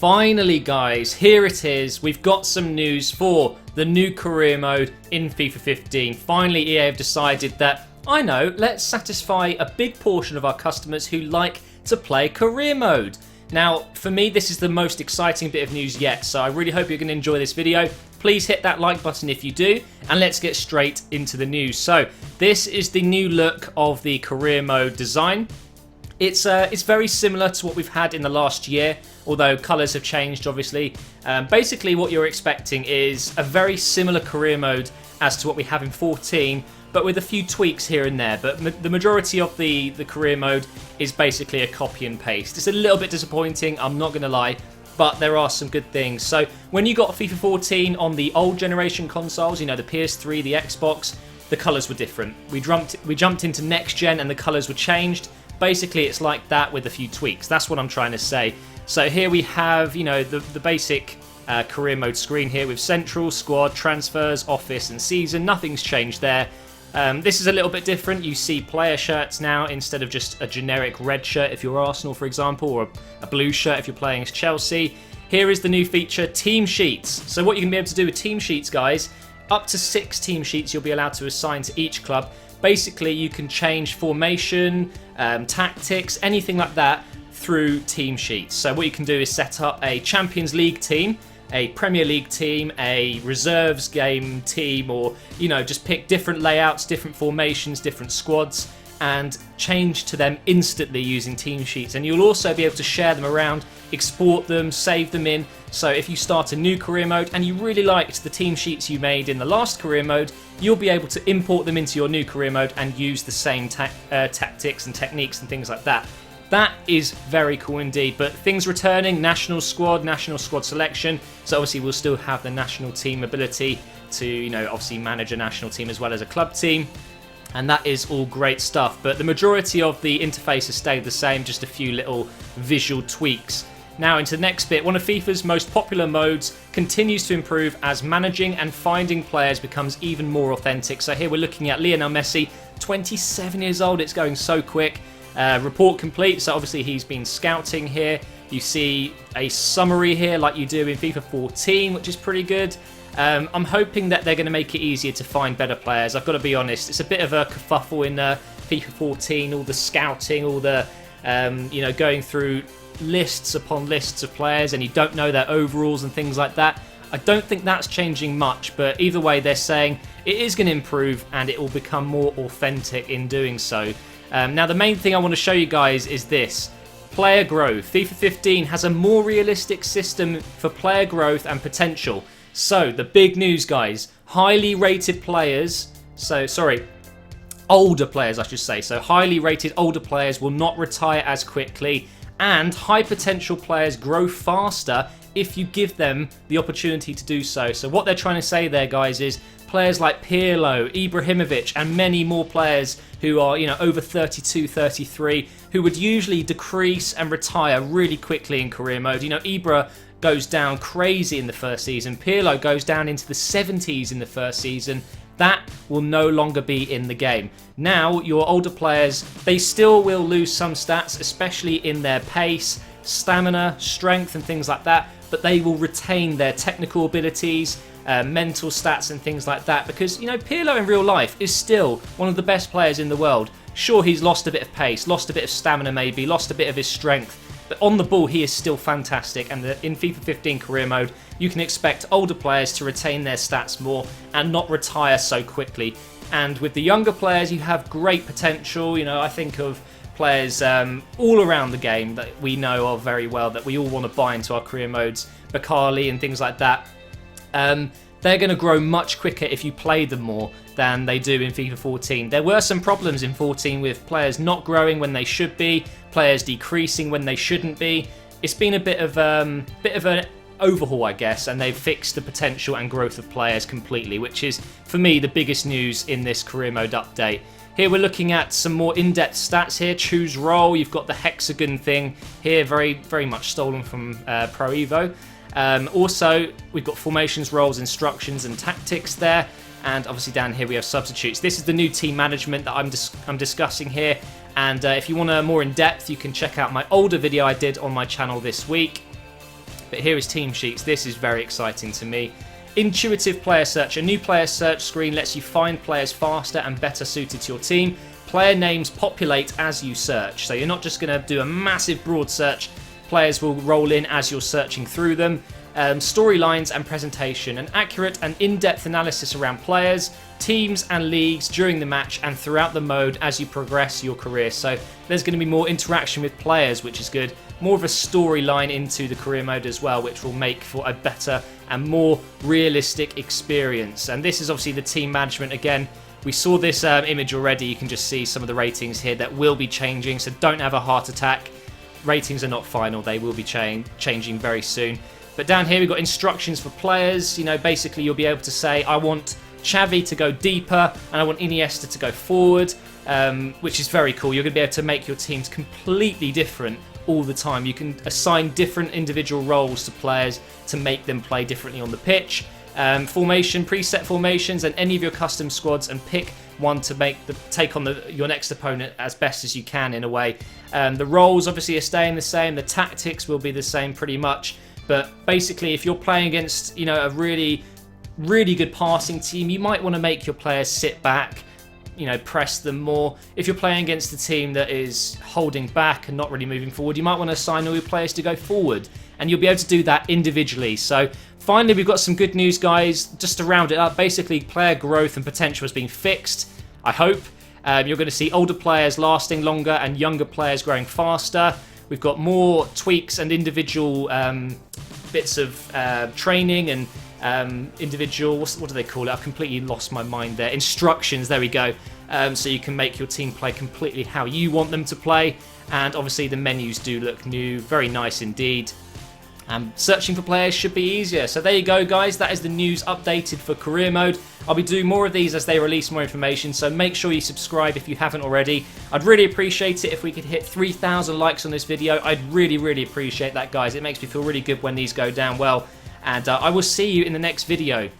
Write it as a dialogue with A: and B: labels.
A: Finally guys, here it is. We've got some news for the new career mode in FIFA 15. Finally EA have decided that, I know, let's satisfy a big portion of our customers who like to play career mode. Now, for me, this is the most exciting bit of news yet, so I really hope you're going to enjoy this video. Please hit that like button if you do, and let's get straight into the news. So, this is the new look of the career mode design. It's very similar to what we've had in the last year, although colours have changed, obviously. Basically, what you're expecting is a very similar career mode as to what we have in 14, but with a few tweaks here and there. But the majority of the career mode is basically a copy and paste. It's a little bit disappointing, I'm not going to lie, but there are some good things. So when you got FIFA 14 on the old generation consoles, you know, the PS3, the Xbox, the colours were different. We jumped into next gen and the colours were changed. Basically, it's like that with a few tweaks. That's what I'm trying to say. So here we have, you know, the basic career mode screen here with Central, Squad, Transfers, Office and Season. Nothing's changed there. This is a little bit different. You see player shirts now instead of just a generic red shirt if you're Arsenal, for example, or a blue shirt if you're playing as Chelsea. Here is the new feature, Team Sheets. So what you can be able to do with Team Sheets, guys, up to 6 team sheets you'll be allowed to assign to each club. Basically, you can change formation, tactics, anything like that through Team Sheets. So what you can do is set up a Champions League team, a Premier League team, a reserves game team, or, you know, just pick different layouts, different formations, different squads, and change to them instantly using Team Sheets. And you'll also be able to share them around, export them, save them in. So if you start a new career mode and you really liked the team sheets you made in the last career mode, you'll be able to import them into your new career mode and use the same tactics and techniques and things like that. That is very cool indeed. But things returning, national squad selection. So obviously we'll still have the national team ability to, you know, obviously manage a national team as well as a club team. And that is all great stuff. But the majority of the interface has stayed the same, just a few little visual tweaks. Now into the next bit, one of FIFA's most popular modes continues to improve as managing and finding players becomes even more authentic. So here we're looking at Lionel Messi, 27 years old, it's going so quick. Report complete, so obviously he's been scouting here. You see a summary here like you do in FIFA 14, which is pretty good. I'm hoping that they're going to make it easier to find better players. I've got to be honest, it's a bit of a kerfuffle in FIFA 14, all the scouting, all the, you know, going through lists upon lists of players and you don't know their overalls and things like that. I don't think that's changing much, but either way they're saying it is going to improve and it will become more authentic in doing so. Now the main thing I want to show you guys is this. Player growth. FIFA 15 has a more realistic system for player growth and potential. So the big news, guys, highly rated players, older players I should say, so highly rated older players will not retire as quickly, and high potential players grow faster if you give them the opportunity to do so. So what they're trying to say there, guys, is players like Pirlo, Ibrahimovic and many more players who are, you know, over 32, 33, who would usually decrease and retire really quickly in career mode. You know, Ibra goes down crazy in the first season. Pirlo goes down into the 70s in the first season. That will no longer be in the game. Now, your older players, they still will lose some stats, especially in their pace, stamina, strength and things like that, but they will retain their technical abilities, mental stats and things like that, because, you know, Pirlo in real life is still one of the best players in the world. Sure, he's lost a bit of pace, lost a bit of stamina maybe, lost a bit of his strength, but on the ball he is still fantastic, and in FIFA 15 career mode you can expect older players to retain their stats more and not retire so quickly. And with the younger players you have great potential. You know, I think of players all around the game that we know of very well that we all want to buy into our career modes, Bakali and things like that. They're going to grow much quicker if you play them more than they do in FIFA 14. There were some problems in 14 with players not growing when they should be, players decreasing when they shouldn't be. It's been a bit of an overhaul, I guess, and they've fixed the potential and growth of players completely, which is, for me, the biggest news in this career mode update. Here we're looking at some more in-depth stats here. Choose role. You've got the hexagon thing here, very much stolen from Pro Evo. Also, we've got formations, roles, instructions and tactics there. And obviously down here we have substitutes. This is the new team management that I'm discussing here. And if you want more in depth, you can check out my older video I did on my channel this week. But here is team sheets. This is very exciting to me. Intuitive player search. A new player search screen lets you find players faster and better suited to your team. Player names populate as you search. So you're not just going to do a massive broad search. Players will roll in as you're searching through them. Storylines and presentation. An accurate and in-depth analysis around players, teams and leagues during the match and throughout the mode as you progress your career. So there's going to be more interaction with players, which is good. More of a storyline into the career mode as well, which will make for a better and more realistic experience. And this is obviously the team management again. We saw this image already. You can just see some of the ratings here that will be changing, so don't have a heart attack. Ratings are not final. They will be changing very soon. But down here we've got instructions for players. You know, basically you'll be able to say, I want Xavi to go deeper and I want Iniesta to go forward, which is very cool. You're going to be able to make your teams completely different all the time. You can assign different individual roles to players to make them play differently on the pitch. Formation, preset formations, and any of your custom squads, and pick one to take on your next opponent as best as you can in a way. The roles obviously are staying the same. The tactics will be the same pretty much. But basically, if you're playing against, you know, a really, really good passing team, you might want to make your players sit back, you know, press them more. If you're playing against a team that is holding back and not really moving forward, you might want to assign all your players to go forward, and you'll be able to do that individually. So finally, we've got some good news, guys. Just to round it up, basically player growth and potential has been fixed, I hope. You're going to see older players lasting longer and younger players growing faster. We've got more tweaks and individual bits of training and individual, what do they call it? I've completely lost my mind there. Instructions, there we go. So you can make your team play completely how you want them to play. And obviously the menus do look new, very nice indeed. Searching for players should be easier. So there you go, guys. That is the news updated for career mode. I'll be doing more of these as they release more information, so make sure you subscribe if you haven't already. I'd really appreciate it if we could hit 3,000 likes on this video. I'd really, really appreciate that, guys. It makes me feel really good when these go down well. And I will see you in the next video.